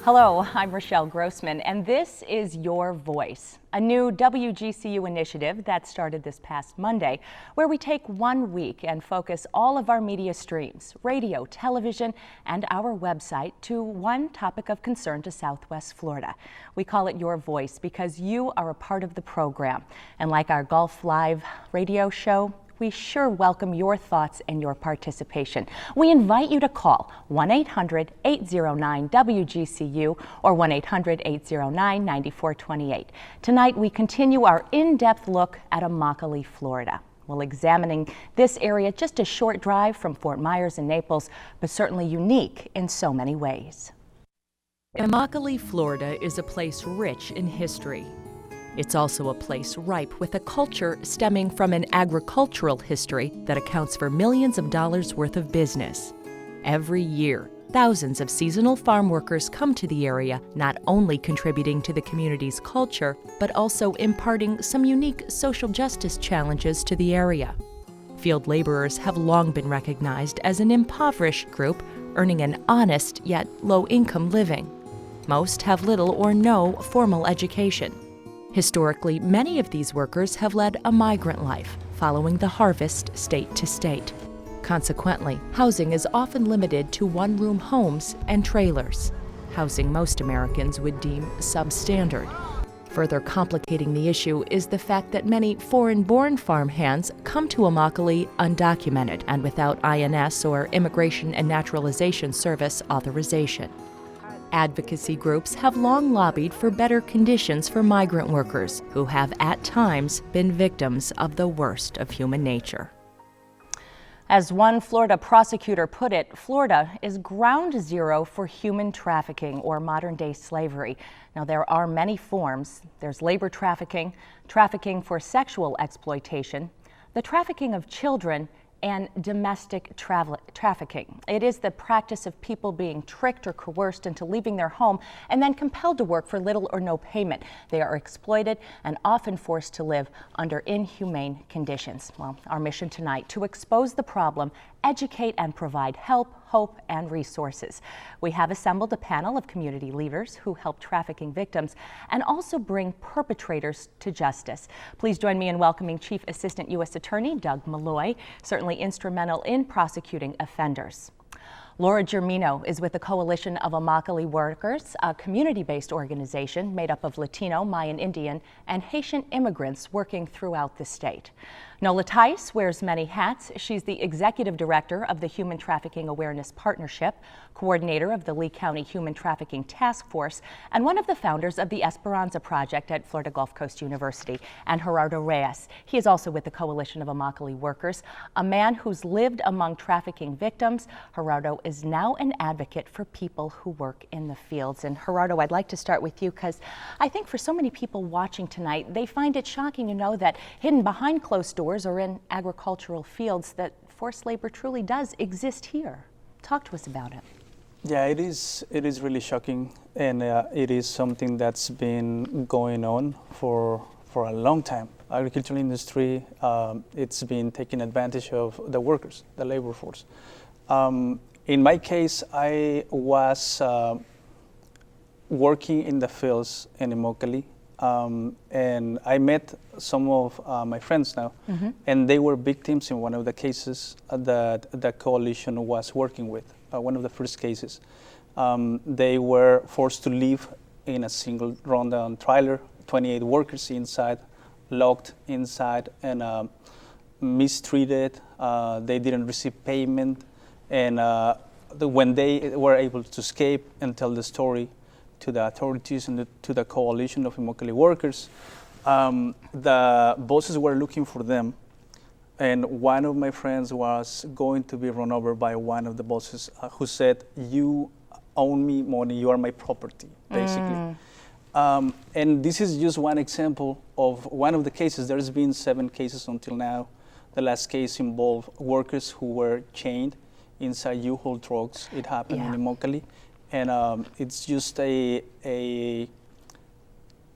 Hello, I'm Rochelle Grossman, and this is Your Voice, a new WGCU initiative that started this past Monday, where we take 1 week and focus all of our media streams, radio, television, and our website to one topic of concern to Southwest Florida. We call it Your Voice because you are a part of the program. And like our Gulf Live radio show, we sure welcome your thoughts and your participation. We invite you to call 1-800-809-WGCU or 1-800-809-9428. Tonight, we continue our in-depth look at Immokalee, Florida. We're examining this area, just a short drive from Fort Myers and Naples, but certainly unique in so many ways. Immokalee, Florida is a place rich in history. It's also a place ripe with a culture stemming from an agricultural history that accounts for millions of dollars worth of business. Every year, thousands of seasonal farm workers come to the area, not only contributing to the community's culture, but also imparting some unique social justice challenges to the area. Field laborers have long been recognized as an impoverished group, earning an honest yet low-income living. Most have little or no formal education. Historically, many of these workers have led a migrant life, following the harvest state to state. Consequently, housing is often limited to one-room homes and trailers, housing most Americans would deem substandard. Further complicating the issue is the fact that many foreign-born farmhands come to Immokalee undocumented and without INS or Immigration and Naturalization Service authorization. Advocacy groups have long lobbied for better conditions for migrant workers who have at times been victims of the worst of human nature. As one Florida prosecutor put it, Florida is ground zero for human trafficking or modern-day slavery. Now, there are many forms. There's labor trafficking, trafficking for sexual exploitation, the trafficking of children, and domestic trafficking. It is the practice of people being tricked or coerced into leaving their home and then compelled to work for little or no payment. They are exploited and often forced to live under inhumane conditions. Well, our mission tonight, to expose the problem, educate and provide help, hope, and resources. We have assembled a panel of community leaders who help trafficking victims and also bring perpetrators to justice. Please join me in welcoming Chief Assistant U.S. Attorney Doug Malloy, certainly instrumental in prosecuting offenders. Laura Germino is with the Coalition of Immokalee Workers, a community-based organization made up of Latino, Mayan Indian, and Haitian immigrants working throughout the state. Nola Tice wears many hats. She's the Executive Director of the Human Trafficking Awareness Partnership, coordinator of the Lee County Human Trafficking Task Force, and one of the founders of the Esperanza Project at Florida Gulf Coast University, and Gerardo Reyes. He is also with the Coalition of Immokalee Workers, a man who's lived among trafficking victims. Gerardo is now an advocate for people who work in the fields. And Gerardo, I'd like to start with you because I think for so many people watching tonight, they find it shocking to know that hidden behind closed doors or in agricultural fields that forced labor truly does exist here. Talk to us about it. Yeah, it is really shocking, and it is something that's been going on for a long time. Agricultural industry, it's been taking advantage of the workers, the labor force. In my case, I was working in the fields in Immokalee, and I met some of my friends now, and they were victims in one of the cases that the coalition was working with, one of the first cases. They were forced to live in a single rundown trailer, 28 workers inside, locked inside, and mistreated. They didn't receive payment, and when they were able to escape and tell the story to the authorities and to the coalition of Immokalee workers, the bosses were looking for them, and one of my friends was going to be run over by one of the bosses who said, "You owe me money, you are my property," basically. And this is just one example of one of the cases. There's been 7 cases until now. The last case involved workers who were chained inside U-Haul trucks. It happened in Immokalee. And it's just a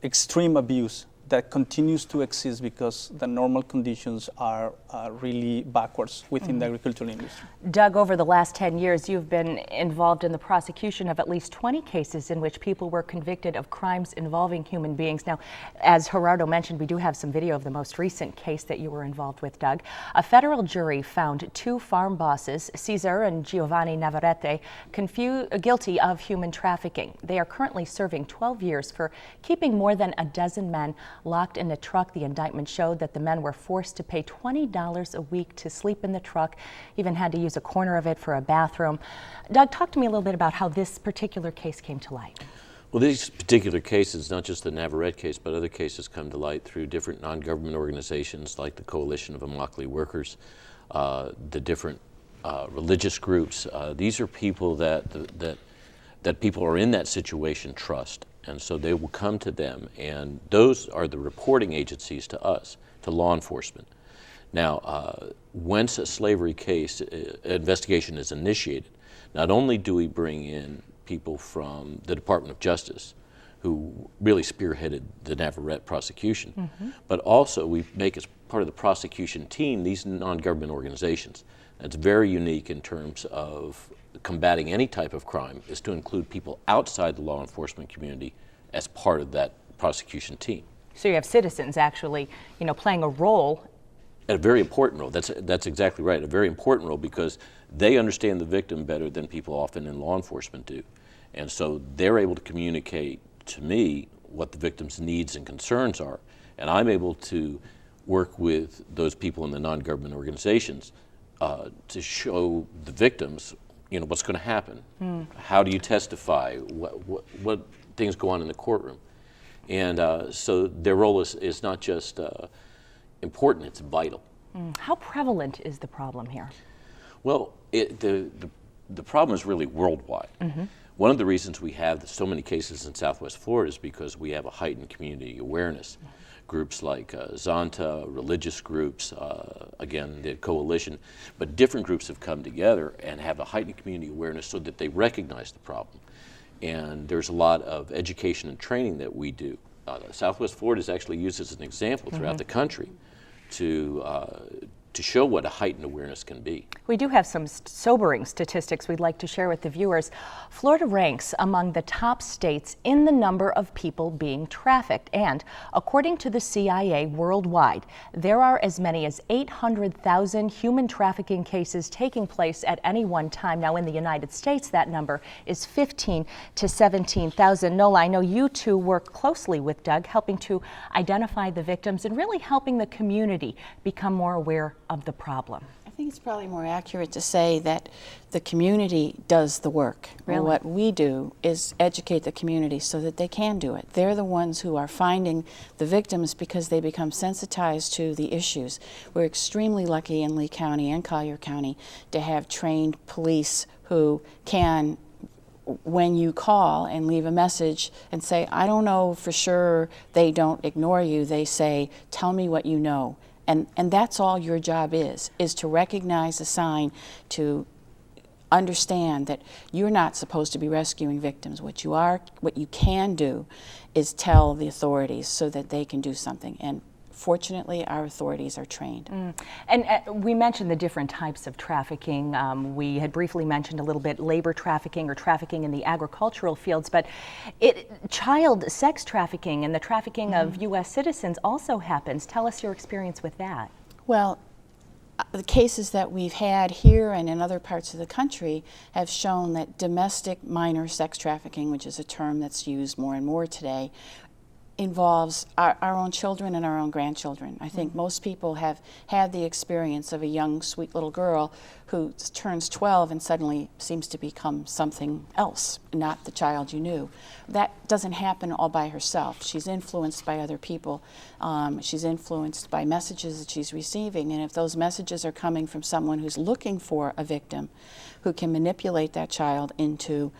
extreme abuse that continues to exist because the normal conditions are really backwards within the agricultural industry. Doug, over the last 10 years, you've been involved in the prosecution of at least 20 cases in which people were convicted of crimes involving human beings. Now, as Gerardo mentioned, we do have some video of the most recent case that you were involved with, Doug. A federal jury found 2 farm bosses, Cesar and Giovanni Navarrete, guilty of human trafficking. They are currently serving 12 years for keeping more than a dozen men locked in a truck. The indictment showed that the men were forced to pay $20 a week to sleep in the truck, even had to use a corner of it for a bathroom. Doug, talk to me a little bit about how this particular case came to light. Well, these particular cases, not just the Navarrete case, but other cases come to light through different non-government organizations like the Coalition of Immokalee Workers, the different religious groups. These are people that people are in that situation trust. And so they will come to them, and those are the reporting agencies to us, to law enforcement. Now, once a slavery case investigation is initiated, not only do we bring in people from the Department of Justice, who really spearheaded the Navarrete prosecution, but also we make as part of the prosecution team these non-government organizations. That's very unique in terms of combating any type of crime, is to include people outside the law enforcement community as part of that prosecution team. So you have citizens actually, playing a role. A very important role. That's exactly right. A very important role because they understand the victim better than people often in law enforcement do. And so they're able to communicate to me what the victim's needs and concerns are. And I'm able to work with those people in the non-government organizations to show the victims what's going to happen. How do you testify? What things go on in the courtroom? And so their role is not just important, it's vital. How prevalent is the problem here? Well, the problem is really worldwide. One of the reasons we have so many cases in Southwest Florida is because we have a heightened community awareness. Groups like Zonta, religious groups, again, the coalition, but different groups have come together and have a heightened community awareness so that they recognize the problem. And there's a lot of education and training that we do. Southwest Florida is actually used as an example throughout the country to show what a heightened awareness can be. We do have some sobering statistics we'd like to share with the viewers. Florida ranks among the top states in the number of people being trafficked. And according to the CIA worldwide, there are as many as 800,000 human trafficking cases taking place at any one time. Now in the United States, that number is 15 to 17,000. Nola, I know you two work closely with Doug, helping to identify the victims and really helping the community become more aware of the problem. I think it's probably more accurate to say that the community does the work. Really? What we do is educate the community so that they can do it. They're the ones who are finding the victims because they become sensitized to the issues. We're extremely lucky in Lee County and Collier County to have trained police who can, when you call and leave a message and say, I don't know for sure, they don't ignore you. They say, tell me what you know. And that's all your job is to recognize a sign, to understand that you're not supposed to be rescuing victims. What you can do is tell the authorities so that they can do something. And fortunately, our authorities are trained. And we mentioned the different types of trafficking. We had briefly mentioned a little bit labor trafficking or trafficking in the agricultural fields, but child sex trafficking and the trafficking of U.S. citizens also happens. Tell us your experience with that. Well, the cases that we've had here and in other parts of the country have shown that domestic minor sex trafficking, which is a term that's used more and more today, involves our own children and our own grandchildren. I think most people have had the experience of a young, sweet little girl who turns 12 and suddenly seems to become something else, not the child you knew. That doesn't happen all by herself. She's influenced by other people. She's influenced by messages that she's receiving, and if those messages are coming from someone who's looking for a victim, who can manipulate that child into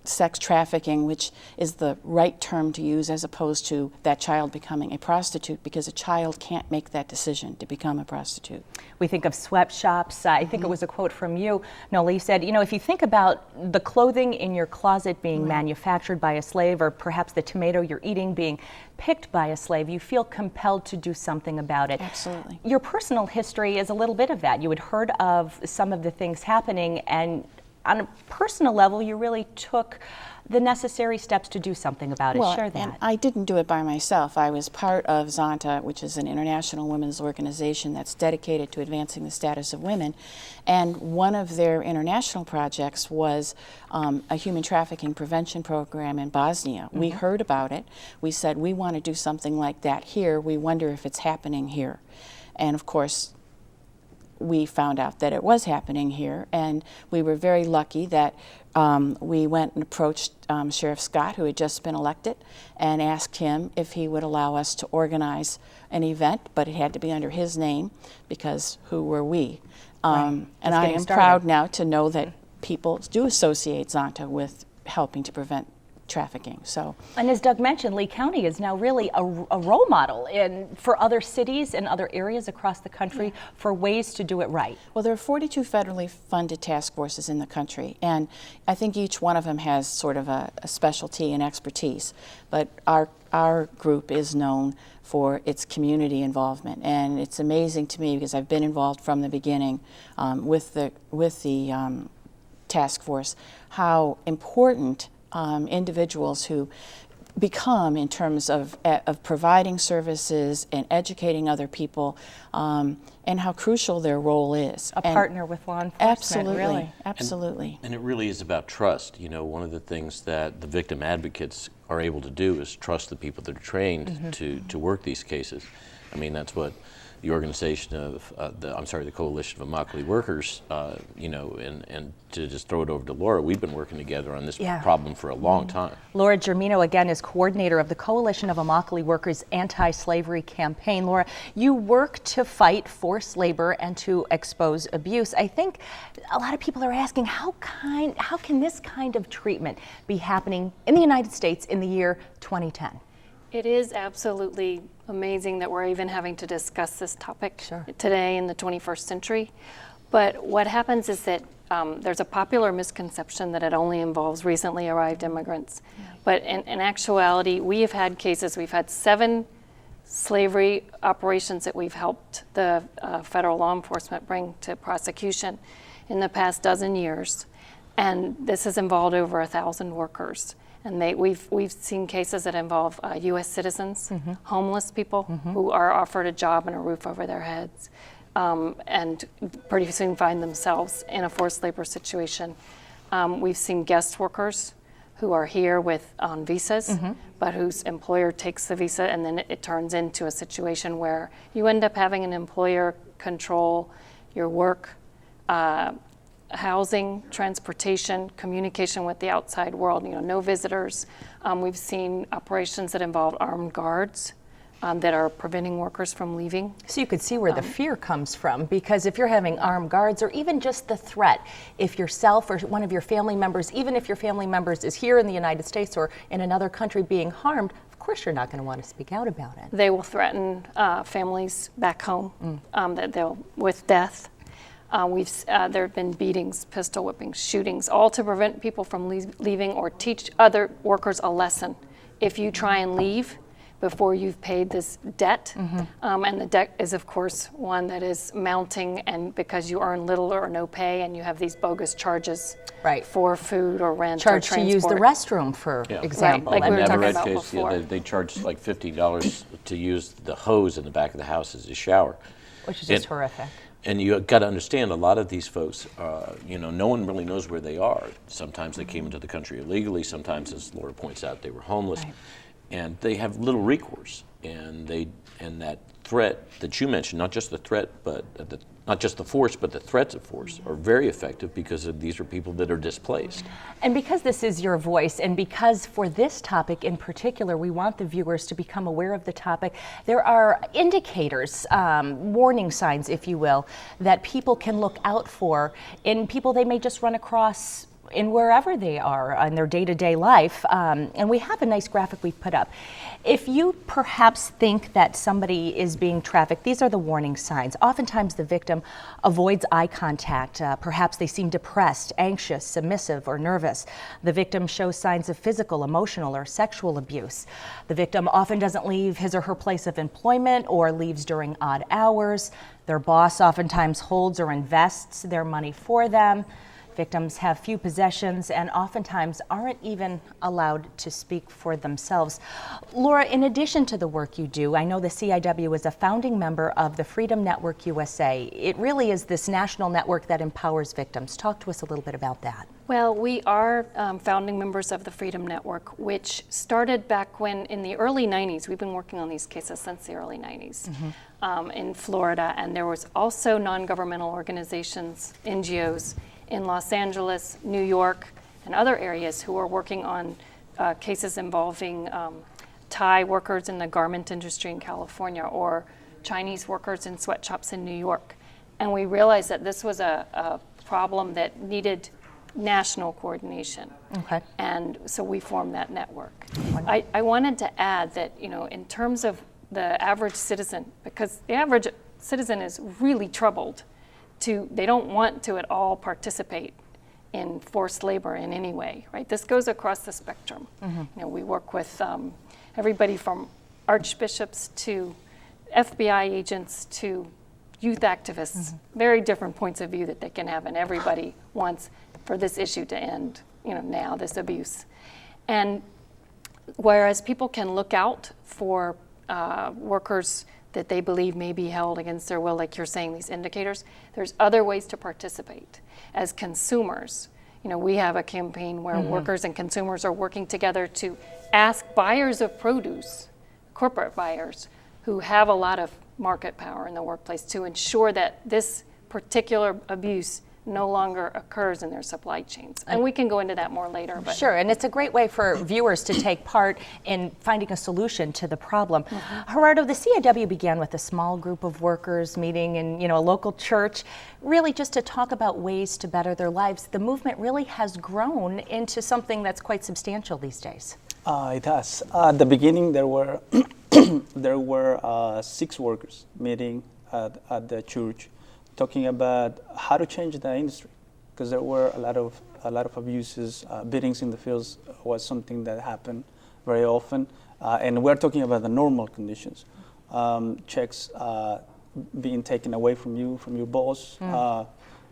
sex trafficking, which is the right term to use as opposed to that child becoming a prostitute, because a child can't make that decision to become a prostitute. We think of sweatshops. I think it was a quote from you, Nola. You said, you know, if you think about the clothing in your closet being manufactured by a slave, or perhaps the tomato you're eating being picked by a slave, you feel compelled to do something about it. Absolutely. Your personal history is a little bit of that. You had heard of some of the things happening, and on a personal level, you really took the necessary steps to do something about it. Well, Share that. and I didn't do it by myself. I was part of Zonta, which is an international women's organization that's dedicated to advancing the status of women. And one of their international projects was a human trafficking prevention program in Bosnia. We heard about it. We said, we want to do something like that here. We wonder if it's happening here. And of course, we found out that it was happening here, and we were very lucky that we went and approached Sheriff Scott, who had just been elected, and asked him if he would allow us to organize an event, but it had to be under his name, because who were we? And I am proud now to know that people do associate Zonta with helping to prevent trafficking. So, and as Doug mentioned, Lee County is now really a role model for other cities and other areas across the country for ways to do it right. Well, there are 42 federally funded task forces in the country, and I think each one of them has sort of a specialty and expertise. But our group is known for its community involvement, and it's amazing to me, because I've been involved from the beginning with the task force, how important individuals who become in terms of providing services and educating other people, and how crucial their role is. A partner with law enforcement. Absolutely, really. Absolutely. And it really is about trust. You know, one of the things that the victim advocates are able to do is trust the people that are trained to work these cases. I mean, that's what the organization of, the Coalition of Immokalee Workers, you know, and to just throw it over to Laura, we've been working together on this problem for a long time. Laura Germino, again, is coordinator of the Coalition of Immokalee Workers Anti-Slavery Campaign. Laura, you work to fight forced labor and to expose abuse. I think a lot of people are asking, how can this kind of treatment be happening in the United States in the year 2010? It is absolutely amazing that we're even having to discuss this topic today in the 21st century. But what happens is that there's a popular misconception that it only involves recently arrived immigrants. But in actuality, we have had cases, we've had 7 slavery operations that we've helped the federal law enforcement bring to prosecution in the past dozen years. And this has involved over 1,000 workers. And we've seen cases that involve U.S. citizens, homeless people who are offered a job and a roof over their heads, and pretty soon find themselves in a forced labor situation. We've seen guest workers who are here on visas, but whose employer takes the visa, and then it turns into a situation where you end up having an employer control your work, housing, transportation, communication with the outside world, you know, no visitors. We've seen operations that involve armed guards that are preventing workers from leaving. So you could see where the fear comes from, because if you're having armed guards, or even just the threat, if yourself or one of your family members, even if your family members is here in the United States or in another country being harmed, of course you're not going to want to speak out about it. They will threaten families back home with death. There have been beatings, pistol whippings, shootings, all to prevent people from leaving or teach other workers a lesson. If you try and leave before you've paid this debt, and the debt is, of course, one that is mounting, and because you earn little or no pay, and you have these bogus charges for food or rent or transport. To use the restroom, for example. Like we were talking about case, before. They charge like $50 to use the hose in the back of the house as a shower. Which is just horrific. And you got to understand, a lot of these folks, you know, no one really knows where they are. Sometimes they came into the country illegally. Sometimes, as Laura points out, they were homeless, and they have little recourse. And that threat that you mentioned, not just the threat, but not just the force, but the threats of force, are very effective, because these are people that are displaced. And because this is your voice, and because for this topic in particular, we want the viewers to become aware of the topic, there are indicators, warning signs, if you will, that people can look out for in people they may just run across in wherever they are in their day-to-day life. And we have a nice graphic we've put up. If you perhaps think that somebody is being trafficked, these are the warning signs. Oftentimes the victim avoids eye contact. Perhaps they seem depressed, anxious, submissive, or nervous. The victim shows signs of physical, emotional, or sexual abuse. The victim often doesn't leave his or her place of employment or leaves during odd hours. Their boss oftentimes holds or invests their money for them. Victims have few possessions and oftentimes aren't even allowed to speak for themselves. Laura, in addition to the work you do, I know the CIW is a founding member of the Freedom Network USA. It really is this national network that empowers victims. Talk to us a little bit about that. Well, we are founding members of the Freedom Network, which started back when in the early 90s. We've been working on these cases since the early 90s in Florida, and there was also non-governmental organizations, NGOs, in Los Angeles, New York, and other areas who are working on cases involving Thai workers in the garment industry in California or Chinese workers in sweatshops in New York. And we realized that this was a problem that needed national coordination. Okay. And so we formed that network. I wanted to add that, you know, in terms of the average citizen, because the average citizen is really troubled. They don't want to at all participate in forced labor in any way, right? This goes across the spectrum. You know, we work with everybody from archbishops to FBI agents to youth activists, very different points of view that they can have, and everybody wants for this issue to end, you know, now, this abuse. And whereas people can look out for workers that they believe may be held against their will, like you're saying, these indicators, there's other ways to participate. As consumers, you know, we have a campaign where workers and consumers are working together to ask buyers of produce, corporate buyers, who have a lot of market power in the workplace, to ensure that this particular abuse no longer occurs in their supply chains. And we can go into that more later. But Sure, and it's a great way for viewers to take part in finding a solution to the problem. Gerardo, the CIW began with a small group of workers meeting in, you know, a local church, really just to talk about ways to better their lives. The movement really has grown into something that's quite substantial these days. It has. At the beginning, there were 6 workers meeting at the church, talking about how to change the industry, because there were a lot of abuses. Beatings in the fields was something that happened very often, and we're talking about the normal conditions. Checks being taken away from you, from your boss,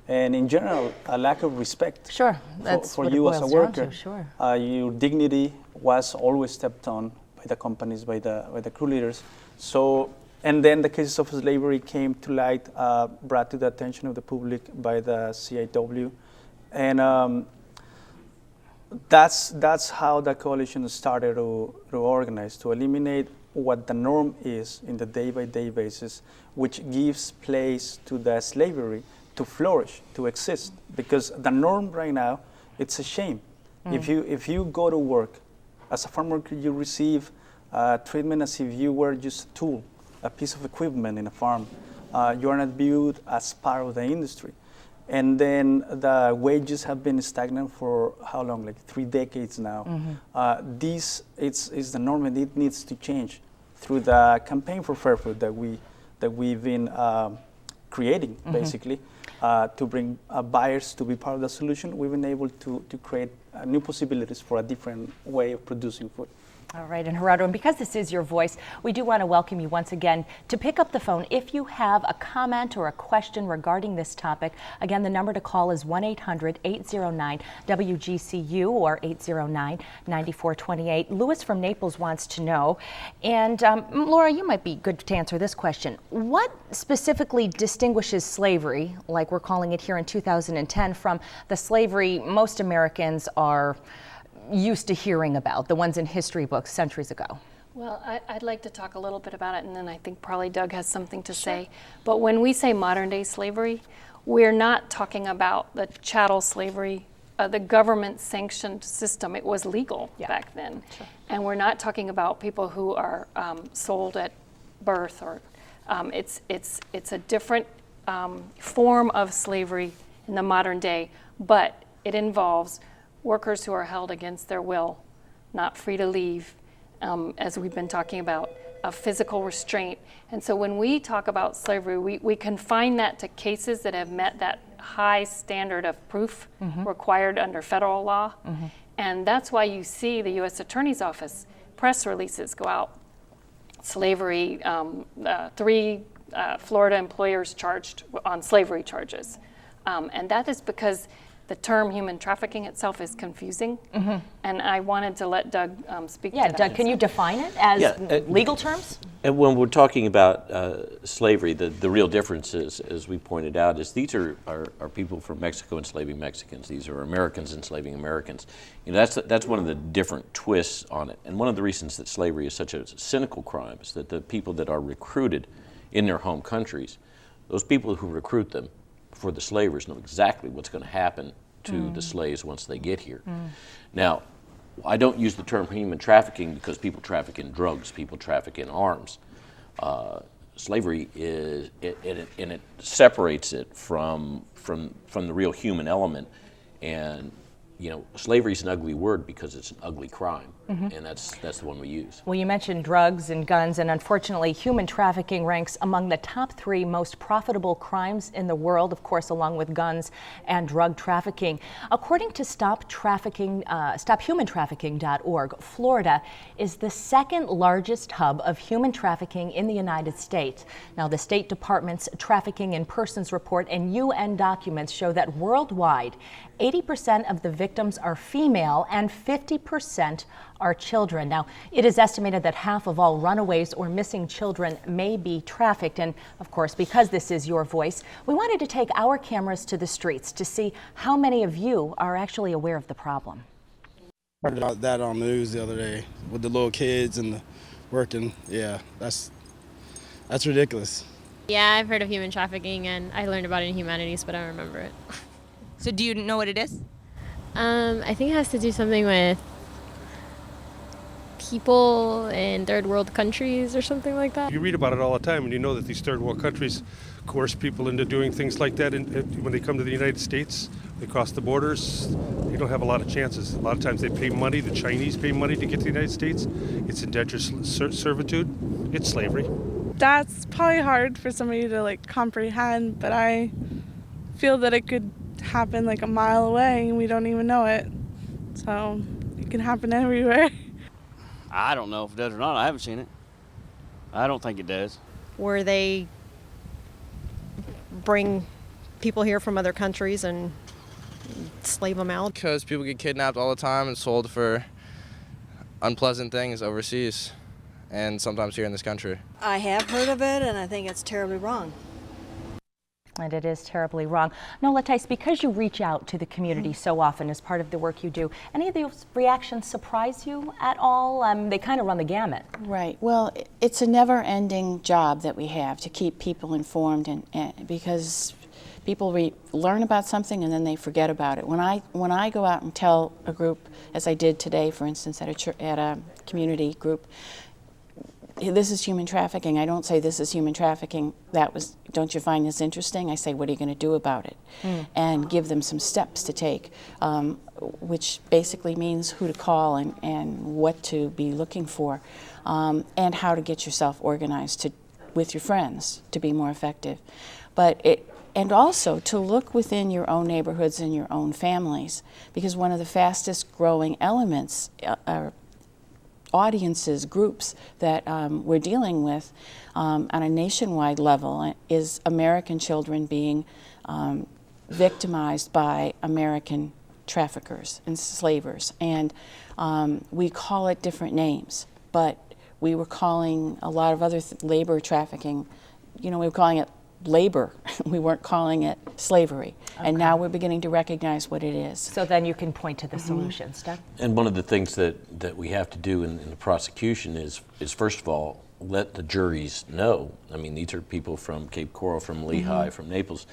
and in general, a lack of respect. Sure, that's for what you it as a boils down worker. to, sure. Your dignity was always stepped on by the companies, by the crew leaders. So. And then the cases of slavery came to light, brought to the attention of the public by the CIW. And that's how the coalition started to organize, to eliminate what the norm is in the day-by-day basis, which gives place to the slavery to flourish, to exist. Because the norm right now, it's a shame. If you go to work, as a farm worker, you receive treatment as if you were just a tool, a piece of equipment in a farm. You are not viewed as part of the industry. And then the wages have been stagnant for how long? Like 3 decades now. This is the norm, and it needs to change through the campaign for fair food that we've been creating, basically, to bring buyers to be part of the solution. We've been able to create new possibilities for a different way of producing food. All right, and Gerardo, and because this is your voice, we do want to welcome you once again to pick up the phone if you have a comment or a question regarding this topic. Again, the number to call is 1-800-809-WGCU or 809-9428. Louis from Naples wants to know, and Laura, you might be good to answer this question. What specifically distinguishes slavery, like we're calling it here in 2010, from the slavery most Americans are used to hearing about, the ones in history books centuries ago? Well, I'd like to talk a little bit about it, and then I think probably Doug has something to say. But when we say modern day slavery, we're not talking about the chattel slavery, the government sanctioned system. It was legal back then. Sure. And we're not talking about people who are sold at birth, or it's a different form of slavery in the modern day, but it involves workers who are held against their will, not free to leave, as we've been talking about, of physical restraint. And so when we talk about slavery, we confine that to cases that have met that high standard of proof required under federal law. And that's why you see the U.S. Attorney's Office press releases go out. Slavery, 3 Florida employers charged on slavery charges. And that is because the term human trafficking itself is confusing. And I wanted to let Doug speak to that. Doug, can you define it as legal terms? And when we're talking about slavery, the real difference is, as we pointed out, is these are people from Mexico enslaving Mexicans. These are Americans enslaving Americans. You know, that's one of the different twists on it. And one of the reasons that slavery is such a cynical crime is that the people that are recruited in their home countries, those people who recruit them for the slavers know exactly what's going to happen to the slaves once they get here. Now, I don't use the term human trafficking because people traffic in drugs, people traffic in arms. Slavery is, it separates it from the real human element. And you know, slavery is an ugly word because it's an ugly crime, and that's the one we use. Well, you mentioned drugs and guns, and unfortunately, human trafficking ranks among the top 3 most profitable crimes in the world, of course, along with guns and drug trafficking. According to StopHumanTrafficking.org, Florida is the 2nd largest hub of human trafficking in the United States. Now, the State Department's Trafficking in Persons report and UN documents show that worldwide, 80% of the victims are female and 50% are children. Now, it is estimated that half of all runaways or missing children may be trafficked. And of course, because this is your voice, we wanted to take our cameras to the streets to see how many of you are actually aware of the problem. I heard about that on the news the other day with the little kids and the working. Yeah, that's ridiculous. Yeah, I've heard of human trafficking, and I learned about it in humanities, but I don't remember it. So do you know what it is? I think it has to do something with people in third world countries or something like that. You read about it all the time, and you know that these third world countries coerce people into doing things like that. And when they come to the United States, they cross the borders, they don't have a lot of chances. A lot of times they pay money, the Chinese pay money to get to the United States. It's indentured servitude, it's slavery. That's probably hard for somebody to comprehend, but I feel that it could happen a mile away and we don't even know it. So it can happen everywhere. I don't know if it does or not. I haven't seen it. I don't think it does. Where they bring people here from other countries and slave them out. Because people get kidnapped all the time and sold for unpleasant things overseas and sometimes here in this country. I have heard of it, and I think it's terribly wrong. And it is terribly wrong. Nola Tice, because you reach out to the community so often as part of the work you do, any of those reactions surprise you at all? They kind of run the gamut. Right. Well, it's a never-ending job that we have to keep people informed, and because people learn about something and then they forget about it. When I go out and tell a group, as I did today, for instance, at a community group, this is human trafficking. I don't say this is human trafficking. Don't you find this interesting? I say, what are you going to do about it? And give them some steps to take, which basically means who to call and what to be looking for, and how to get yourself organized with your friends to be more effective. And also to look within your own neighborhoods and your own families, because one of the fastest growing elements audiences, groups that we're dealing with on a nationwide level is American children being victimized by American traffickers and slavers. And we call it different names, but we were calling a lot of other labor trafficking, we were calling it labor. We weren't calling it slavery. Okay. And now we're beginning to recognize what it is. So then you can point to the solutions, Doug. And one of the things that we have to do in the prosecution is first of all, let the juries know. I mean, these are people from Cape Coral, from Lehigh, from Naples.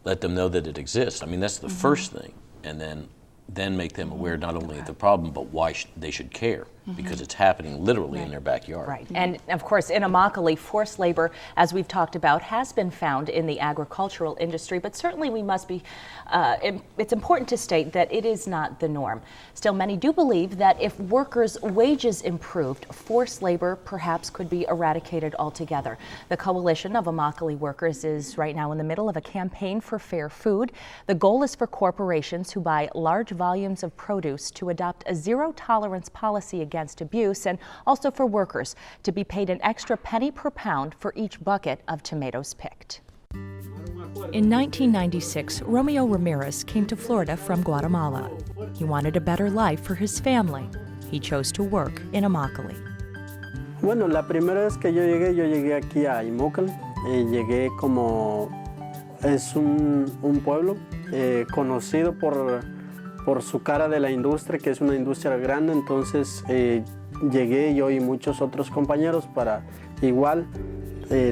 Let them know that it exists. I mean, that's the first thing. And then make them aware not only of the problem, but why they should care. because it's happening literally in their backyard. Right. And of course, in Immokalee, forced labor, as we've talked about, has been found in the agricultural industry, but certainly we must be, it's important to state that it is not the norm. Still, many do believe that if workers' wages improved, forced labor perhaps could be eradicated altogether. The coalition of Immokalee workers is right now in the middle of a campaign for fair food. The goal is for corporations who buy large volumes of produce to adopt a zero-tolerance policy against abuse, and also for workers to be paid an extra penny per pound for each bucket of tomatoes picked. In 1996, Romeo Ramirez came to Florida from Guatemala. He wanted a better life for his family. He chose to work in Immokalee. Bueno, la primera vez que yo llegué aquí a Immokalee. Llegué como, es un pueblo conocido por su cara de la industria, que es una industria grande, entonces llegué yo y muchos otros compañeros para igual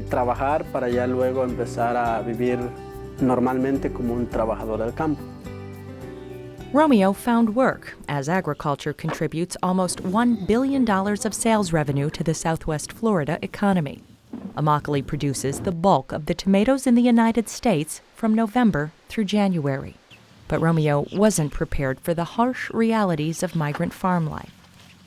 trabajar, para ya luego empezar a vivir normalmente como un trabajador del campo. Romeo found work, as agriculture contributes almost $1 billion of sales revenue to the Southwest Florida economy. Immokalee produces the bulk of the tomatoes in the United States from November through January. But Romeo wasn't prepared for the harsh realities of migrant farm life.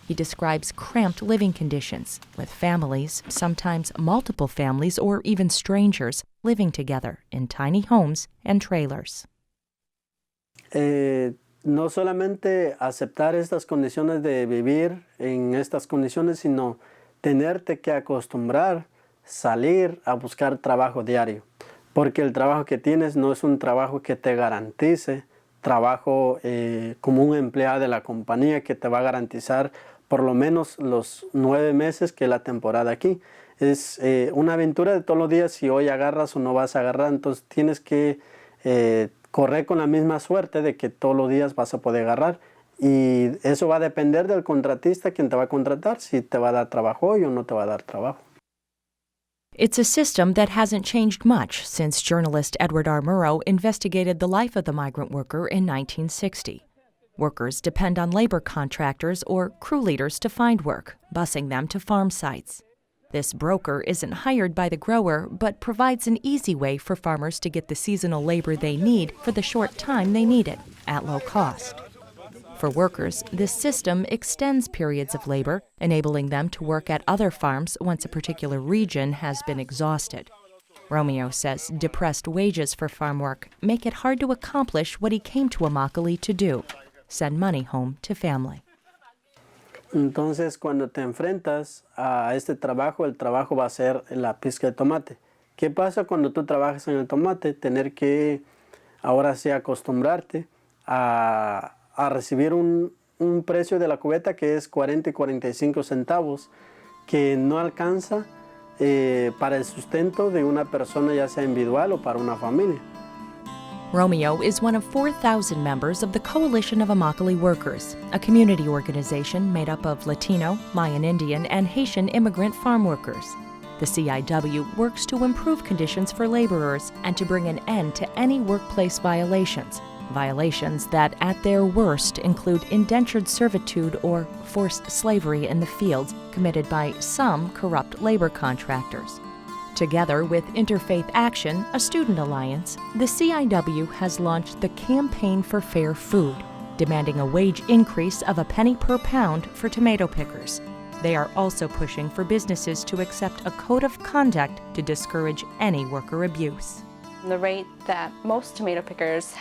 He describes cramped living conditions, with families, sometimes multiple families or even strangers, living together in tiny homes and trailers. No solamente aceptar estas condiciones de vivir en estas condiciones, sino tenerte que acostumbrar salir a buscar trabajo diario, porque el trabajo que tienes no es un trabajo que te garantice trabajo como un empleado de la compañía que te va a garantizar por lo menos los 9 meses que es la temporada aquí. Es una aventura de todos los días, si hoy agarras o no vas a agarrar, entonces tienes que correr con la misma suerte de que todos los días vas a poder agarrar, y eso va a depender del contratista, quien te va a contratar, si te va a dar trabajo hoy o no te va a dar trabajo. It's a system that hasn't changed much since journalist Edward R. Murrow investigated the life of the migrant worker in 1960. Workers depend on labor contractors or crew leaders to find work, busing them to farm sites. This broker isn't hired by the grower, but provides an easy way for farmers to get the seasonal labor they need for the short time they need it, at low cost. For workers, this system extends periods of labor, enabling them to work at other farms once a particular region has been exhausted. Romeo says depressed wages for farm work make it hard to accomplish what he came to Immokalee to do: send money home to family. Entonces, cuando te enfrentas a este trabajo, el trabajo va a ser la pizca de tomate. ¿Qué pasa cuando tú trabajas en el tomate? Tener que, ahora sí, acostumbrarte a recibir un precio de la cubeta que es 40 y 45 centavos, que no alcanza para el sustento de una persona, ya sea individual o para una familia. Romeo is one of 4,000 members of the Coalition of Immokalee Workers, a community organization made up of Latino, Mayan Indian, and Haitian immigrant farm workers. The CIW works to improve conditions for laborers and to bring an end to any workplace violations that at their worst include indentured servitude or forced slavery in the fields committed by some corrupt labor contractors. Together with Interfaith Action, a student alliance, the CIW has launched the Campaign for Fair Food, demanding a wage increase of a penny per pound for tomato pickers. They are also pushing for businesses to accept a code of conduct to discourage any worker abuse. The rate that most tomato pickers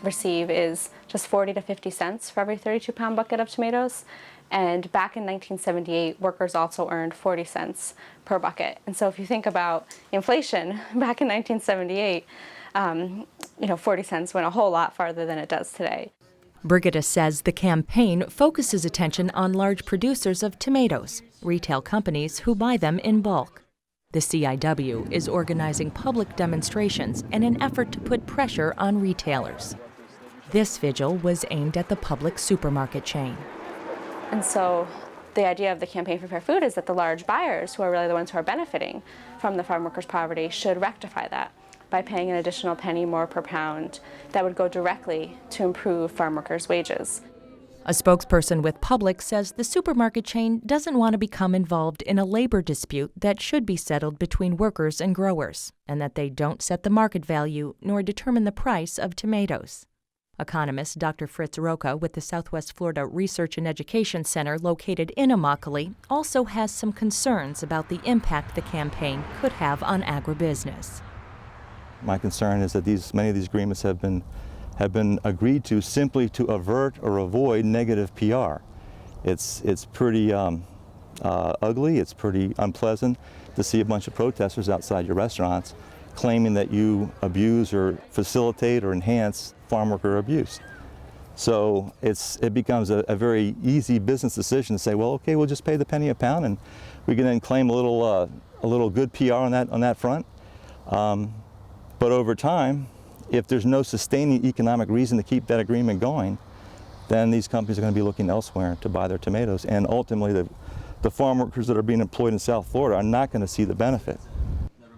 receive is just 40 to 50 cents for every 32-pound bucket of tomatoes. And back in 1978, workers also earned 40 cents per bucket. And so if you think about inflation back in 1978, 40 cents went a whole lot farther than it does today. Brigida says the campaign focuses attention on large producers of tomatoes, retail companies who buy them in bulk. The CIW is organizing public demonstrations in an effort to put pressure on retailers. This vigil was aimed at the public supermarket chain. And so the idea of the Campaign for Fair Food is that the large buyers, who are really the ones who are benefiting from the farm workers' poverty, should rectify that by paying an additional penny more per pound that would go directly to improve farm workers' wages. A spokesperson with Publix says the supermarket chain doesn't want to become involved in a labor dispute that should be settled between workers and growers, and that they don't set the market value nor determine the price of tomatoes. Economist Dr. Fritz Roca with the Southwest Florida Research and Education Center located in Immokalee also has some concerns about the impact the campaign could have on agribusiness. My concern is that many of these agreements have been agreed to simply to avert or avoid negative PR. It's pretty ugly, it's pretty unpleasant to see a bunch of protesters outside your restaurants claiming that you abuse or facilitate or enhance farm worker abuse. So it becomes a very easy business decision to say, well, okay, we'll just pay the penny a pound and we can then claim a little good PR on that front. But over time, if there's no sustaining economic reason to keep that agreement going, then these companies are going to be looking elsewhere to buy their tomatoes. And ultimately, the farm workers that are being employed in South Florida are not going to see the benefit.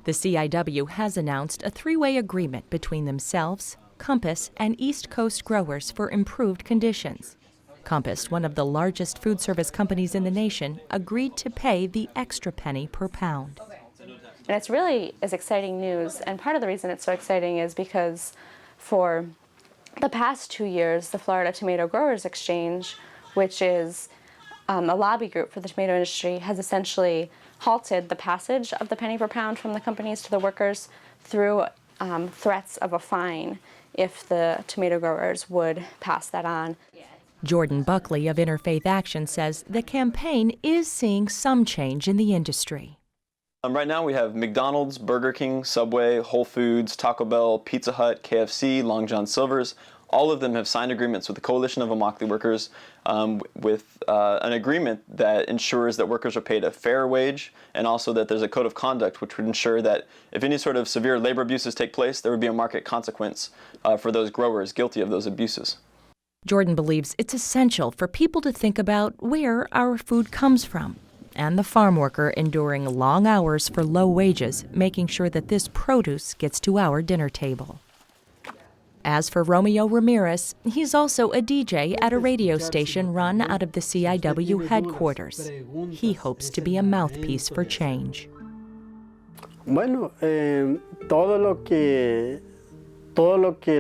The CIW has announced a three-way agreement between themselves, Compass, and East Coast growers for improved conditions. Compass, one of the largest food service companies in the nation, agreed to pay the extra penny per pound. And it's really is exciting news, and part of the reason it's so exciting is because for the past 2 years, the Florida Tomato Growers Exchange, which is a lobby group for the tomato industry, has essentially halted the passage of the penny per pound from the companies to the workers through threats of a fine if the tomato growers would pass that on. Jordan Buckley of Interfaith Action says the campaign is seeing some change in the industry. Right now we have McDonald's, Burger King, Subway, Whole Foods, Taco Bell, Pizza Hut, KFC, Long John Silver's. All of them have signed agreements with the Coalition of Immokalee Workers with an agreement that ensures that workers are paid a fair wage, and also that there's a code of conduct which would ensure that if any sort of severe labor abuses take place, there would be a market consequence for those growers guilty of those abuses. Jordan believes it's essential for people to think about where our food comes from, and the farm worker enduring long hours for low wages, making sure that this produce gets to our dinner table. As for Romeo Ramirez, he's also a DJ at a radio station run out of the CIW headquarters. He hopes to be a mouthpiece for change. Bueno, todo lo que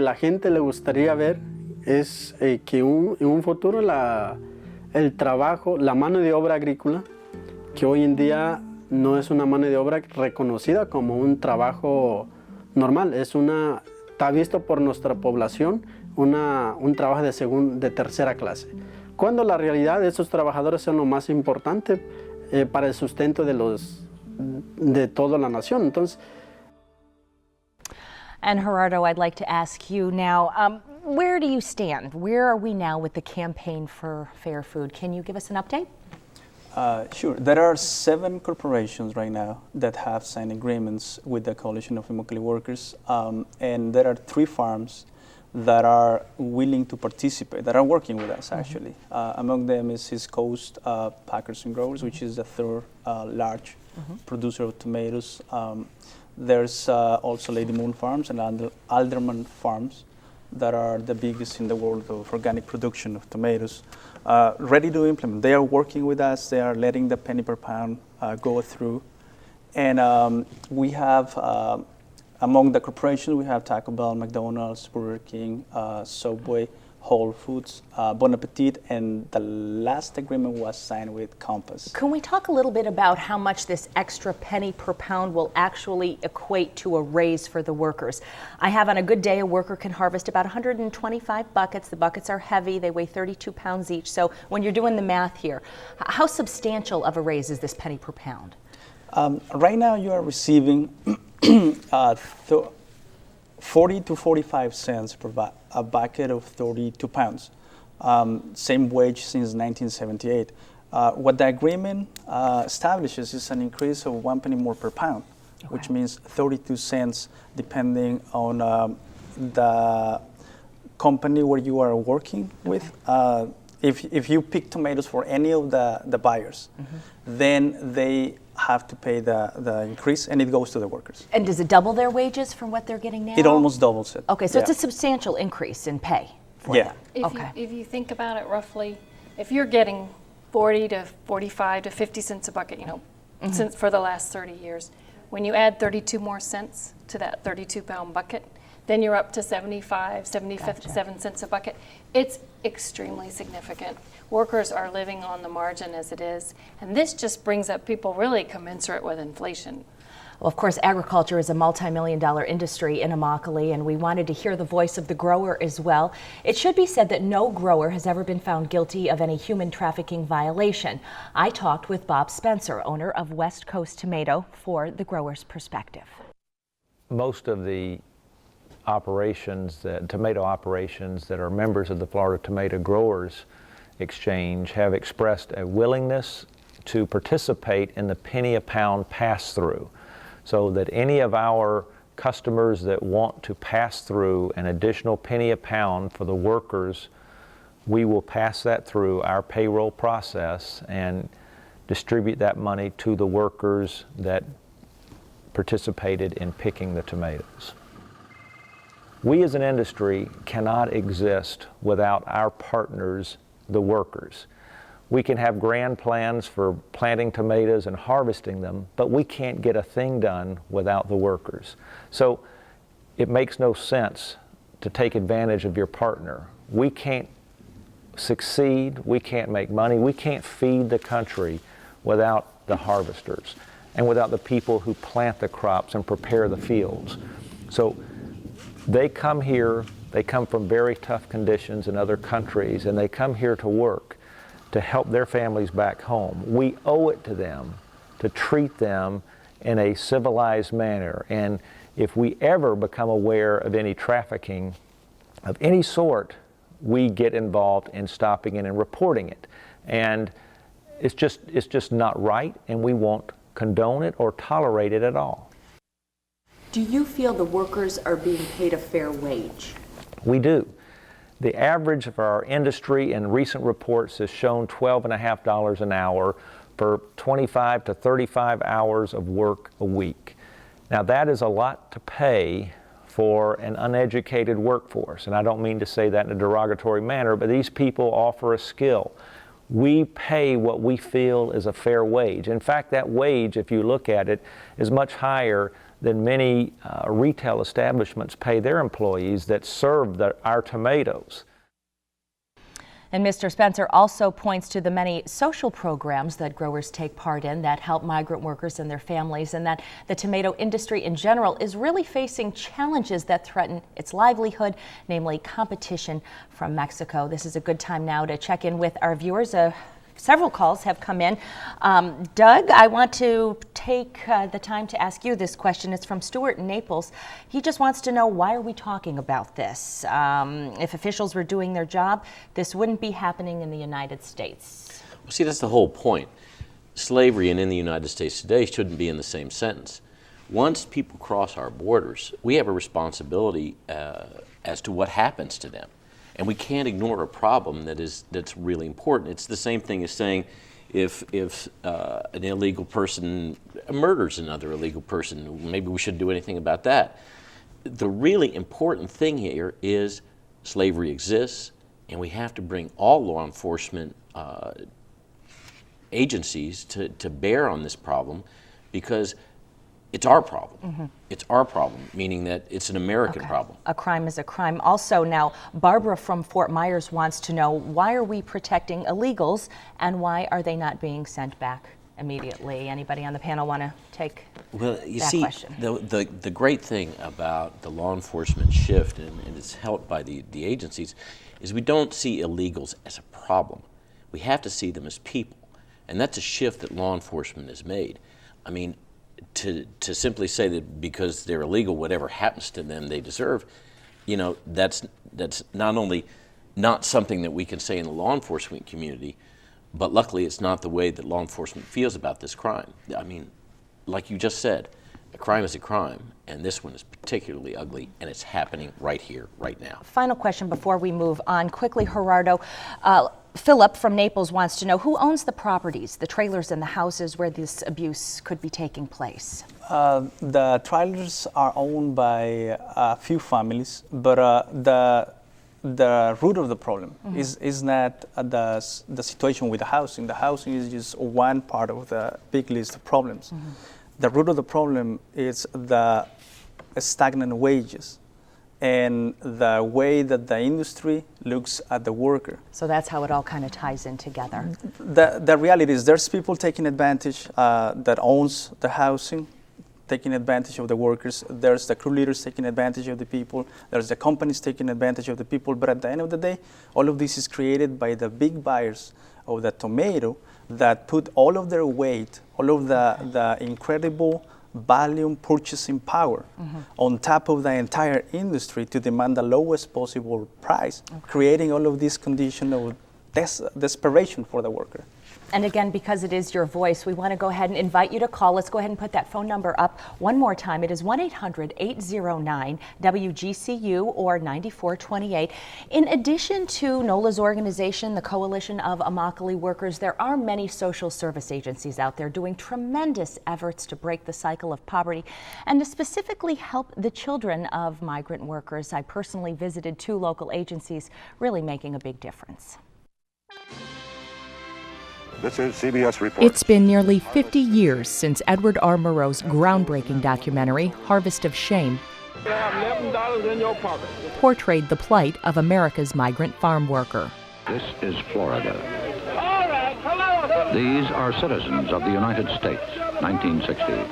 la gente le gustaría ver es que en un futuro el trabajo, la mano de obra agrícola, que hoy en día no es una mano de obra reconocida como un trabajo normal, está visto por nuestra población un trabajo de tercera clase. Cuando la realidad esos trabajadores son lo más importante para el sustento de toda la nación. Entonces, and Gerardo, I'd like to ask you now, where do you stand? Where are we now with the campaign for fair food? Can you give us an update? Sure. There are 7 corporations right now that have signed agreements with the Coalition of Immokalee Workers, and there are 3 farms that are willing to participate, that are working with us actually. Among them is East Coast Packers and Growers, which is the 3rd large producer of tomatoes. There's also Lady Moon Farms and Alderman Farms that are the biggest in the world of organic production of tomatoes. Ready to implement. They are working with us. They are letting the penny per pound go through. And we have, among the corporations, we have Taco Bell, McDonald's, Burger King, Subway, Whole Foods, Bon Appetit, and the last agreement was signed with Compass. Can we talk a little bit about how much this extra penny per pound will actually equate to a raise for the workers? I have on a good day, a worker can harvest about 125 buckets. The buckets are heavy. They weigh 32 pounds each. So when you're doing the math here, how substantial of a raise is this penny per pound? Right now you are receiving 40 to 45 cents per a bucket of 32 pounds. Same wage since 1978. What the agreement establishes is an increase of 1 penny more per pound, which means 32 cents depending on the company where you are working with. If you pick tomatoes for any of the buyers, then they have to pay the increase, and it goes to the workers. And does it double their wages from what they're getting now? It almost doubles it. Okay, so it's a substantial increase in pay. for Yeah. them. If you think about it roughly, if you're getting 40 to 45 to 50 cents a bucket, since for the last 30 years, when you add 32 more cents to that 32-pound bucket, then you're up to 75, 77 cents a bucket. It's extremely significant. Workers are living on the margin as it is, and this just brings up people really commensurate with inflation. Well, of course, agriculture is a multi-million-dollar industry in Immokalee, and we wanted to hear the voice of the grower as well. It should be said that no grower has ever been found guilty of any human trafficking violation. I talked with Bob Spencer, owner of West Coast Tomato, for the grower's perspective. Most of the tomato operations that are members of the Florida Tomato Growers Exchange have expressed a willingness to participate in the penny a pound pass-through, so that any of our customers that want to pass through an additional penny a pound for the workers, we will pass that through our payroll process and distribute that money to the workers that participated in picking the tomatoes. We as an industry cannot exist without our partners, the workers. We can have grand plans for planting tomatoes and harvesting them, but we can't get a thing done without the workers. So it makes no sense to take advantage of your partner. We can't succeed, we can't make money, we can't feed the country without the harvesters and without the people who plant the crops and prepare the fields. So they come here, they come from very tough conditions in other countries, and they come here to work to help their families back home. We owe it to them to treat them in a civilized manner. And if we ever become aware of any trafficking of any sort, we get involved in stopping it and reporting it. And it's just not right, and we won't condone it or tolerate it at all. Do you feel the workers are being paid a fair wage? We do. The average of our industry in recent reports has shown $12.50 an hour for 25 to 35 hours of work a week. Now that is a lot to pay for an uneducated workforce, and I don't mean to say that in a derogatory manner, but these people offer a skill. We pay what we feel is a fair wage. In fact, that wage, if you look at it, is much higher than many retail establishments pay their employees that serve our tomatoes. And Mr. Spencer also points to the many social programs that growers take part in that help migrant workers and their families, and that the tomato industry in general is really facing challenges that threaten its livelihood, namely competition from Mexico. This is a good time now to check in with our viewers. Several calls have come in. Doug, I want to take the time to ask you this question. It's from Stuart in Naples. He just wants to know, why are we talking about this? If officials were doing their job, this wouldn't be happening in the United States. Well, see, that's the whole point. Slavery and in the United States today shouldn't be in the same sentence. Once people cross our borders, we have a responsibility as to what happens to them. And we can't ignore a problem that's really important. It's the same thing as saying if an illegal person murders another illegal person, maybe we shouldn't do anything about that. The really important thing here is slavery exists, and we have to bring all law enforcement agencies to bear on this problem, because it's our problem. Mm-hmm. It's our problem, meaning that it's an American problem. A crime is a crime. Also now, Barbara from Fort Myers wants to know, why are we protecting illegals and why are they not being sent back immediately? Anybody on the panel want to take that question? The great thing about the law enforcement shift, and it's helped by the agencies, is we don't see illegals as a problem. We have to see them as people. And that's a shift that law enforcement has made. I mean, to simply say that because they're illegal, whatever happens to them they deserve, that's not only not something that we can say in the law enforcement community, but luckily it's not the way that law enforcement feels about this crime. I mean, like you just said, a crime is a crime, and this one is particularly ugly, and it's happening right here, right now. Final question before we move on. Quickly, Gerardo, Philip from Naples wants to know, who owns the properties, the trailers and the houses where this abuse could be taking place? The trailers are owned by a few families, but the root of the problem is not the situation with the housing. The housing is just one part of the big list of problems. The root of the problem is the stagnant wages and the way that the industry looks at the worker. So that's how it all kind of ties in together. The reality is there's people taking advantage that owns the housing, taking advantage of the workers. There's the crew leaders taking advantage of the people. There's the companies taking advantage of the people. But at the end of the day, all of this is created by the big buyers of the tomato that put all of their weight, all of the incredible volume purchasing power on top of the entire industry to demand the lowest possible price, creating all of this condition of desperation for the worker. And again, because it is your voice, we want to go ahead and invite you to call. Let's go ahead and put that phone number up one more time. It is 1-800-809-WGCU or 9428. In addition to NOLA's organization, the Coalition of Immokalee Workers, there are many social service agencies out there doing tremendous efforts to break the cycle of poverty and to specifically help the children of migrant workers. I personally visited 2 local agencies, really making a big difference. This is CBS Report. It's been nearly 50 years since Edward R. Murrow's groundbreaking documentary, Harvest of Shame, You have $11 in your pocket. portrayed the plight of America's migrant farm worker. This is Florida. All right, hello. These are citizens of the United States, 1960.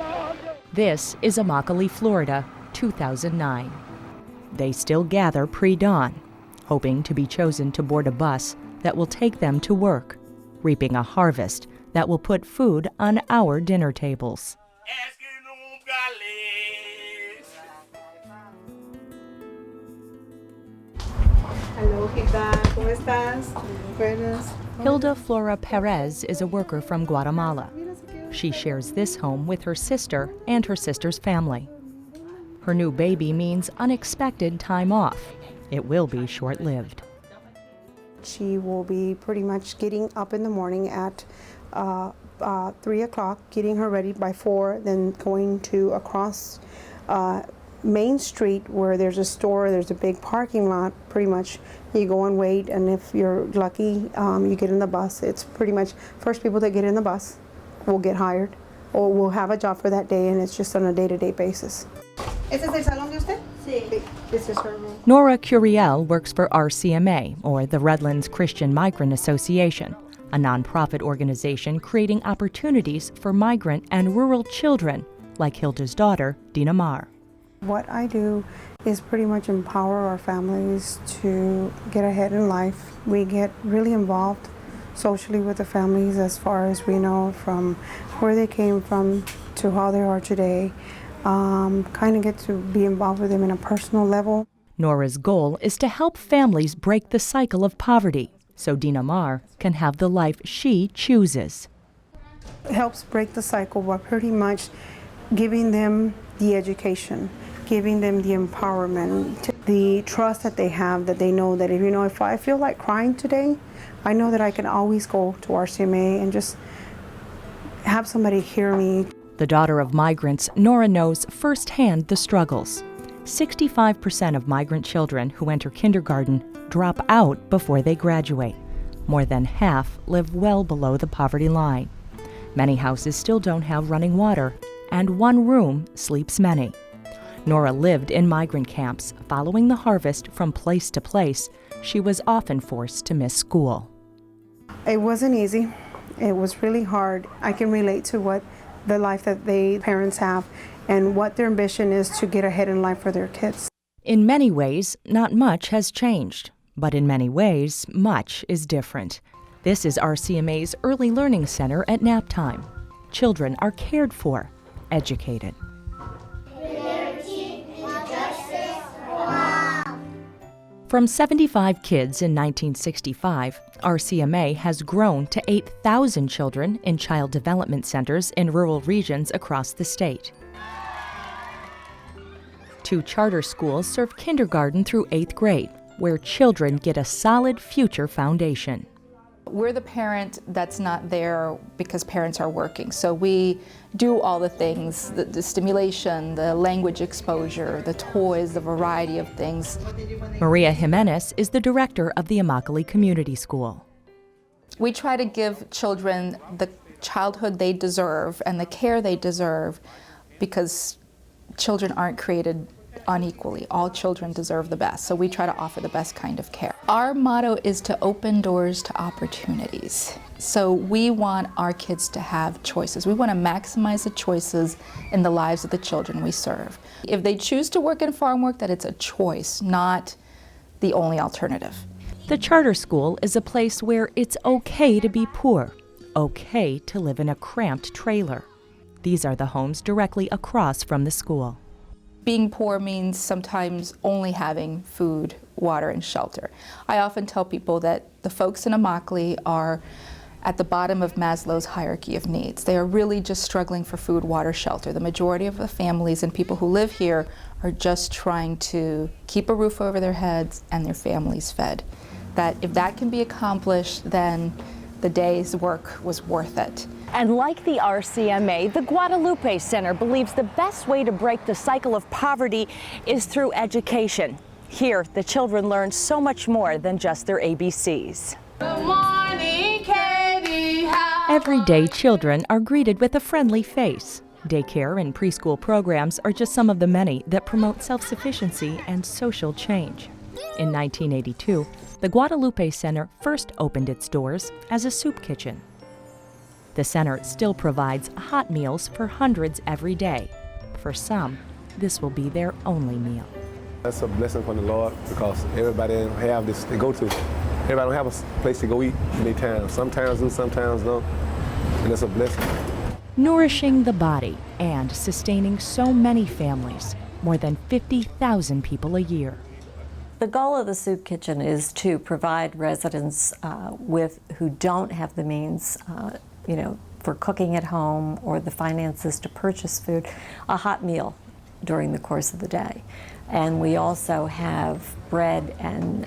This is Immokalee, Florida, 2009. They still gather pre-dawn, hoping to be chosen to board a bus that will take them to work, reaping a harvest that will put food on our dinner tables. Hello, Hilda. ¿Cómo estás? Buenas. Hilda Flora Perez is a worker from Guatemala. She shares this home with her sister and her sister's family. Her new baby means unexpected time off. It will be short-lived. She will be pretty much getting up in the morning at 3 o'clock, getting her ready by 4, then going to across Main Street where there's a store, there's a big parking lot. Pretty much you go and wait, and if you're lucky, you get in the bus. It's pretty much first people that get in the bus will get hired or will have a job for that day, and it's just on a day-to-day basis. ¿Este es el salón de usted? Sí. This is her room. Nora Curiel works for RCMA, or the Redlands Christian Migrant Association, a nonprofit organization creating opportunities for migrant and rural children, like Hilda's daughter, Dina Mar. What I do is pretty much empower our families to get ahead in life. We get really involved socially with the families as far as we know, from where they came from to how they are today. Kind of get to be involved with them in a personal level. Nora's goal is to help families break the cycle of poverty so Dina Mar can have the life she chooses. It helps break the cycle by pretty much giving them the education, giving them the empowerment, the trust that they have, that they know that if I feel like crying today, I know that I can always go to RCMA and just have somebody hear me. The daughter of migrants, Nora knows firsthand the struggles. 65% of migrant children who enter kindergarten drop out before they graduate. More than half live well below the poverty line. Many houses still don't have running water, and one room sleeps many. Nora lived in migrant camps. Following the harvest from place to place, she was often forced to miss school. It wasn't easy. It was really hard. I can relate to what the life that parents have and what their ambition is to get ahead in life for their kids. In many ways, not much has changed, but in many ways, much is different. This is RCMA's Early Learning Center at nap time. Children are cared for, educated. From 75 kids in 1965, RCMA has grown to 8,000 children in child development centers in rural regions across the state. 2 charter schools serve kindergarten through 8th grade, where children get a solid future foundation. We're the parent that's not there because parents are working. So we do all the things, the stimulation, the language exposure, the toys, the variety of things. Maria Jimenez is the director of the Immokalee Community School. We try to give children the childhood they deserve and the care they deserve, because children aren't created unequally. All children deserve the best, so we try to offer the best kind of care. Our motto is to open doors to opportunities. So we want our kids to have choices. We want to maximize the choices in the lives of the children we serve. If they choose to work in farm work, that it's a choice, not the only alternative. The charter school is a place where it's okay to be poor, okay to live in a cramped trailer. These are the homes directly across from the school. Being poor means sometimes only having food, water, and shelter. I often tell people that the folks in Immokalee are at the bottom of Maslow's hierarchy of needs. They are really just struggling for food, water, shelter. The majority of the families and people who live here are just trying to keep a roof over their heads and their families fed. That if that can be accomplished, then the day's work was worth it. And like the RCMA, the Guadalupe Center believes the best way to break the cycle of poverty is through education. Here, the children learn so much more than just their ABCs. Good morning, Katie. Every day, children are greeted with a friendly face. Daycare and preschool programs are just some of the many that promote self-sufficiency and social change. In 1982, the Guadalupe Center first opened its doors as a soup kitchen. The center still provides hot meals for hundreds every day. For some, this will be their only meal. That's a blessing from the Lord, because everybody don't have this to go to. Everybody don't have a place to go eat in their town. Sometimes do, sometimes don't, and it's a blessing. Nourishing the body and sustaining so many families, more than 50,000 people a year. The goal of the soup kitchen is to provide residents who don't have the means, for cooking at home or the finances to purchase food, a hot meal during the course of the day. And we also have bread and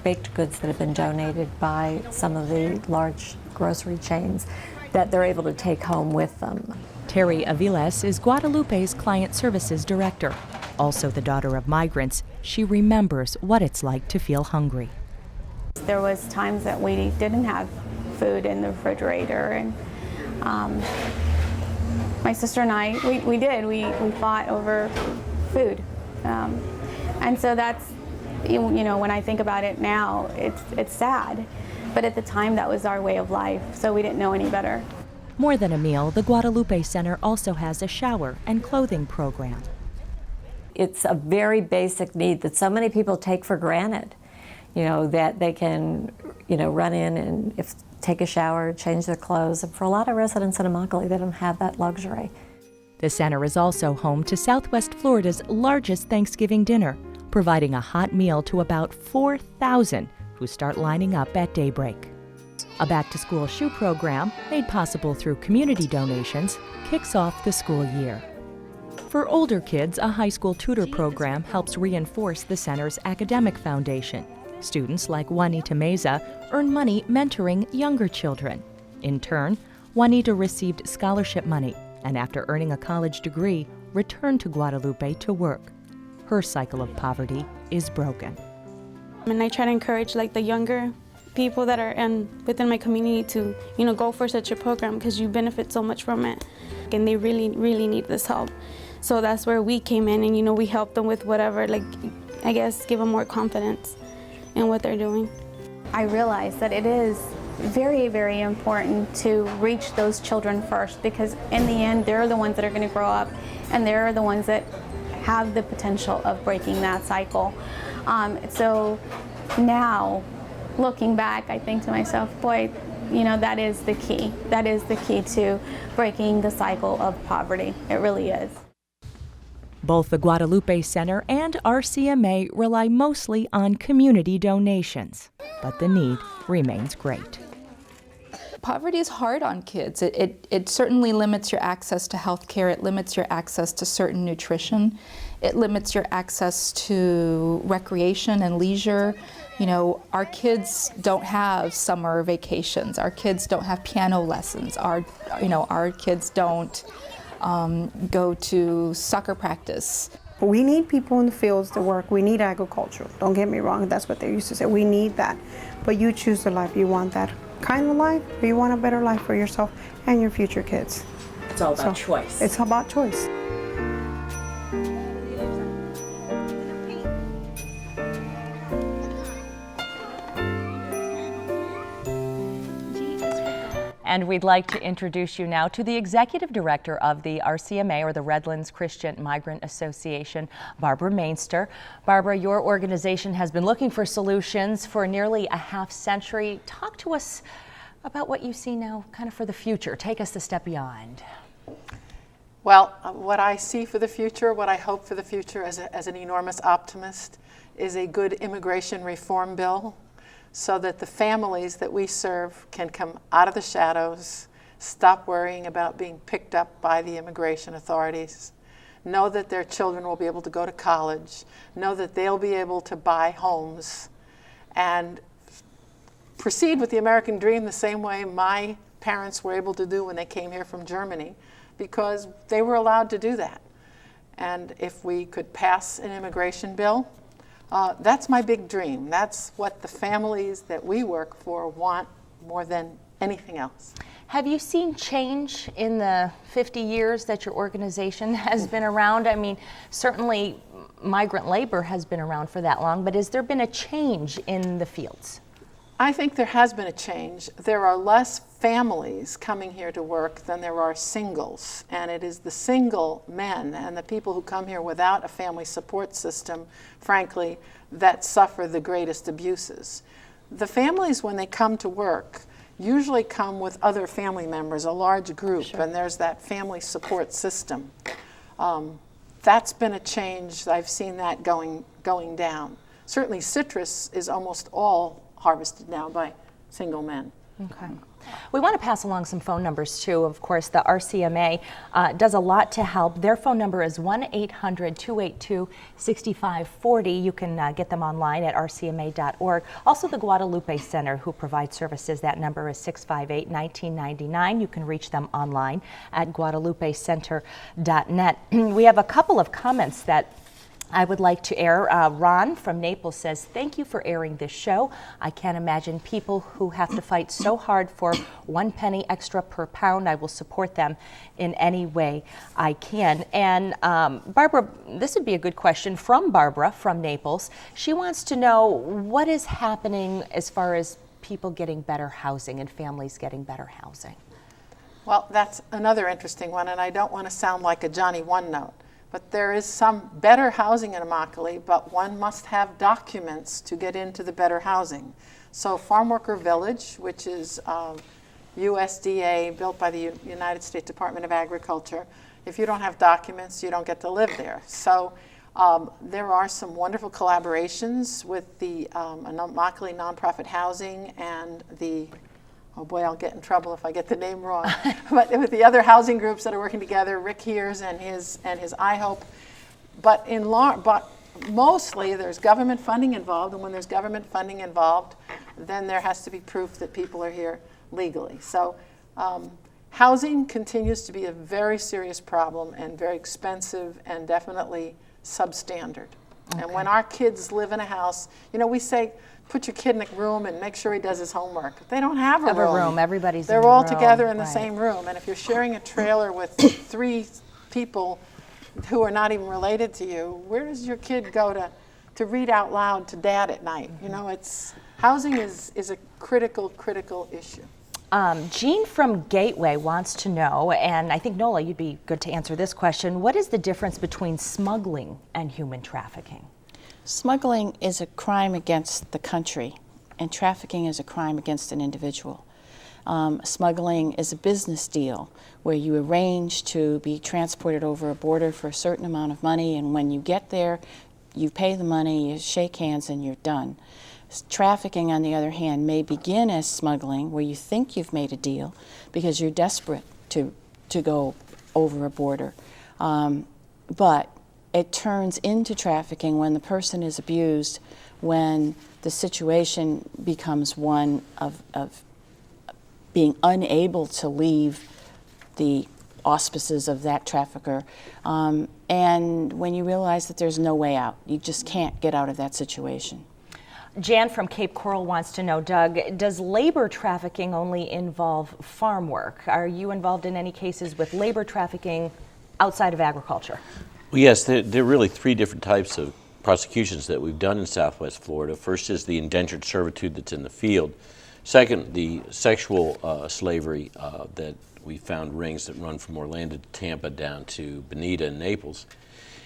baked goods that have been donated by some of the large grocery chains that they're able to take home with them. Terry Aviles is Guadalupe's Client Services Director. Also the daughter of migrants, she remembers what it's like to feel hungry. There was times that we didn't have food in the refrigerator, and my sister and I, we fought over food. And so that's, when I think about it now, it's sad. But at the time, that was our way of life, so we didn't know any better. More than a meal, the Guadalupe Center also has a shower and clothing program. It's a very basic need that so many people take for granted, that they can, run in and take a shower, change their clothes. And for a lot of residents in Immokalee, they don't have that luxury. The center is also home to Southwest Florida's largest Thanksgiving dinner, providing a hot meal to about 4,000 who start lining up at daybreak. A back-to-school shoe program, made possible through community donations, kicks off the school year. For older kids, a high school tutor program helps reinforce the center's academic foundation. Students like Juanita Meza earn money mentoring younger children. In turn, Juanita received scholarship money and after earning a college degree, returned to Guadalupe to work. Her cycle of poverty is broken. And I try to encourage the younger people that are within my community to, go for such a program, because you benefit so much from it. And they really, really need this help. So that's where we came in, and we helped them with whatever, I guess, give them more confidence in what they're doing. I realize that it is very, very important to reach those children first, because in the end, they're the ones that are going to grow up, and they're the ones that have the potential of breaking that cycle. So now, looking back, I think to myself, boy, that is the key. That is the key to breaking the cycle of poverty. It really is. Both the Guadalupe Center and RCMA rely mostly on community donations, but the need remains great. Poverty is hard on kids. It certainly limits your access to health care. It limits your access to certain nutrition. It limits your access to recreation and leisure. You know, our kids don't have summer vacations. Our kids don't have piano lessons. Our kids don't go to soccer practice. We need people in the fields to work. We need agriculture. Don't get me wrong. That's what they used to say. We need that. But you choose the life. You want that kind of life, or you want a better life for yourself and your future kids. It's all about choice. It's about choice. And we'd like to introduce you now to the Executive Director of the RCMA, or the Redlands Christian Migrant Association, Barbara Mainster. Barbara, your organization has been looking for solutions for nearly a half century. Talk to us about what you see now kind of for the future. Take us a step beyond. Well, what I see for the future, what I hope for the future as an enormous optimist, is a good immigration reform bill, so that the families that we serve can come out of the shadows, stop worrying about being picked up by the immigration authorities, know that their children will be able to go to college, know that they'll be able to buy homes, and proceed with the American dream the same way my parents were able to do when they came here from Germany, because they were allowed to do that. And if we could pass an immigration bill, that's my big dream. That's what the families that we work for want more than anything else. Have you seen change in the 50 years that your organization has been around? I mean, certainly migrant labor has been around for that long, but has there been a change in the fields? I think there has been a change. There are less families coming here to work than there are singles, and it is the single men and the people who come here without a family support system, frankly, that suffer the greatest abuses. The families, when they come to work, usually come with other family members, a large group, sure, and there's that family support system. That's been a change. I've seen that going down. Certainly citrus is almost all harvested now by single men. Okay. We want to pass along some phone numbers too. Of course, the RCMA does a lot to help. Their phone number is 1-800-282-6540. You can get them online at rcma.org. Also, the Guadalupe Center, who provides services, that number is 658-1999. You can reach them online at guadalupecenter.net. We have a couple of comments that I would like to air. Ron from Naples says, "Thank you for airing this show. I can't imagine people who have to fight so hard for 1 penny extra per pound. I will support them in any way I can." And Barbara, this would be a good question from Barbara from Naples. She wants to know what is happening as far as people getting better housing and families getting better housing. Well, that's another interesting one, and I don't want to sound like a Johnny One Note. But there is some better housing in Immokalee, but one must have documents to get into the better housing. So Farm Worker Village, which is USDA, built by the United States Department of Agriculture, if you don't have documents, you don't get to live there. So there are some wonderful collaborations with the Immokalee Nonprofit Housing and the, oh boy, I'll get in trouble if I get the name wrong, but with the other housing groups that are working together, Rick Heers and his iHope. But mostly there's government funding involved, and when there's government funding involved, then there has to be proof that people are here legally. So housing continues to be a very serious problem and very expensive and definitely substandard. Okay. And when our kids live in a house, you know, we say, put your kid in a room and make sure he does his homework. They don't have a room. Everybody's They're in the all room. together in the Right. same room. And if you're sharing a trailer with 3 people who are not even related to you, where does your kid go to read out loud to dad at night? You know, housing is a critical issue. Jean from Gateway wants to know, and I think Nola, you'd be good to answer this question, what is the difference between smuggling and human trafficking? Smuggling is a crime against the country, and trafficking is a crime against an individual. Smuggling is a business deal where you arrange to be transported over a border for a certain amount of money, and when you get there, you pay the money, you shake hands, and you're done. Trafficking, on the other hand, may begin as smuggling, where you think you've made a deal because you're desperate to go over a border. But it turns into trafficking when the person is abused, when the situation becomes one of being unable to leave the auspices of that trafficker, and when you realize that there's no way out, you just can't get out of that situation. Jan from Cape Coral wants to know, Doug, does labor trafficking only involve farm work? Are you involved in any cases with labor trafficking outside of agriculture? Well, yes, there are really three different types of prosecutions that we've done in Southwest Florida. First is the indentured servitude that's in the field. Second, the sexual slavery that we found rings that run from Orlando to Tampa down to Bonita and Naples.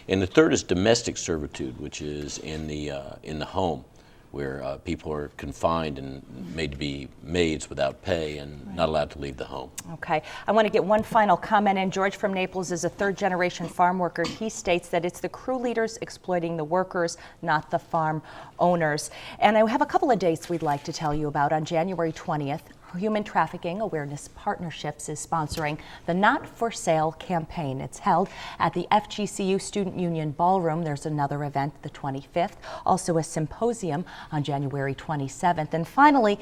And the third is domestic servitude, which is in the home, where people are confined and made to be maids without pay and not allowed to leave the home. Okay, I want to get one final comment in. George from Naples is a third-generation farm worker. He states that it's the crew leaders exploiting the workers, not the farm owners. And I have a couple of dates we'd like to tell you about. On January 20th, Human Trafficking Awareness Partnerships is sponsoring the Not For Sale campaign. It's held at the WGCU Student Union Ballroom. There's another event the 25th, also a symposium on January 27th. And finally,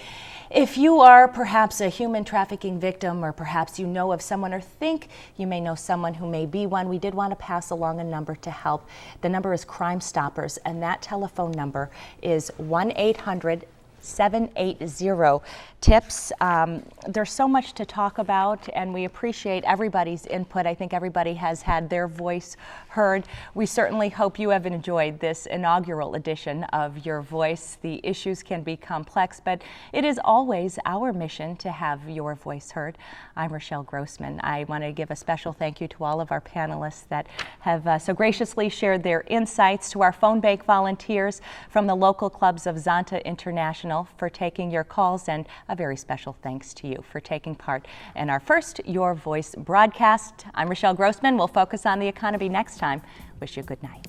if you are perhaps a human trafficking victim, or perhaps you know of someone or think you may know someone who may be one, we did want to pass along a number to help. The number is Crime Stoppers, and that telephone number is 1-800-780-TIPS. There's so much to talk about, and we appreciate everybody's input. I think everybody has had their voice heard. We certainly hope you have enjoyed this inaugural edition of Your Voice. The issues can be complex, but it is always our mission to have your voice heard. I'm Rochelle Grossman. I want to give a special thank you to all of our panelists that have so graciously shared their insights, to our phone bank volunteers from the local clubs of Zonta International for taking your calls, and a very special thanks to you for taking part in our first Your Voice broadcast. I'm Rochelle Grossman. We'll focus on the economy next time. Wish you a good night.